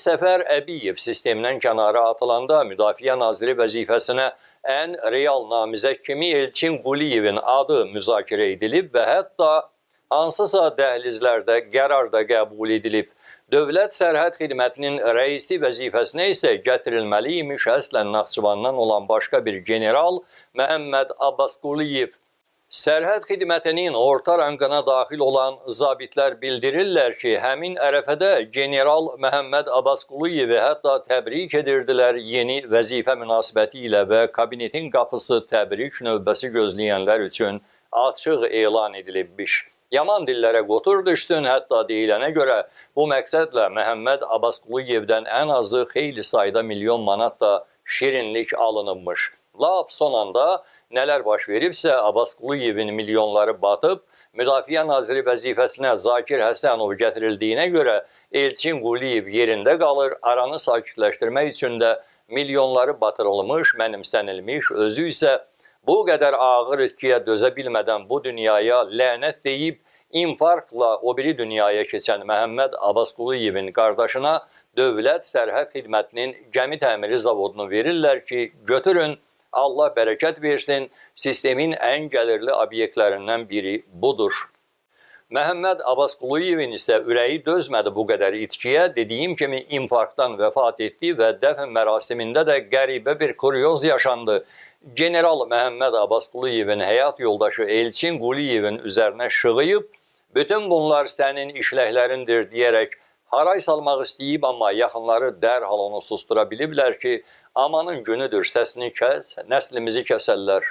Səfər Əbiyev sistemdən kənara atılanda Müdafiə Naziri vəzifəsinə ən real namizəd kimi Elçin Quliyevin adı müzakirə edilib və hətta hansısa dəhlizlərdə qərar da qəbul edilib. Dövlət Sərhəd Xidmətinin rəisi vəzifəsinə isə gətirilməli imiş əslən Naxçıvandan olan başqa bir general Məhəmməd Abbasquliyev. Sərhəd Xidmətinin orta rangına daxil olan zabitlər bildirirlər ki, həmin ərəfədə general Məhəmməd Abbasquliyevi hətta təbrik edirdilər yeni vəzifə münasibəti ilə və kabinetin qapısı təbrik növbəsi gözləyənlər üçün açıq elan edilibmiş. Yaman dillərə qotur düşsün, hətta deyilənə görə bu məqsədlə Məhəmməd Abbasquliyevdən ən azı xeyli sayda milyon manat da şirinlik alınıbmış. Lap son anda nələr baş veribsə, Abbasquliyevin milyonları batıb, Müdafiə Naziri vəzifəsinə Zakir Həsənov gətirildiyinə görə Elçin Quliyev yerində qalır, aranı sakitləşdirmək üçün də milyonları batırılmış, mənimsənilmiş, özü isə bu qədər ağır itkiyə dözə bilmədən bu dünyaya lənət deyib, infarktla o biri dünyaya keçən Məhəmməd Abbasquliyevin qardaşına Dövlət Sərhəd Xidmətinin gəmi təmiri zavodunu verirlər ki, götürün, Allah bərəkət versin, sistemin ən gəlirli obyektlərindən biri budur. Məhəmməd Abbasquliyevin isə ürəyi dözmədi bu qədər itkiyə, dediyim kimi infarktdan vəfat etdi və dəfn mərasimində də qəribə bir kuryoz yaşandı. General Məhəmməd Abbasquliyevin həyat yoldaşı Elçin Quliyevin üzərinə şığıyıb, bütün bunlar sənin işləklərindir deyərək haray salmaq istəyib, amma yaxınları dərhal onu sustura biliblər ki, amanın günüdür, səsini kəs, nəslimizi kəsərlər.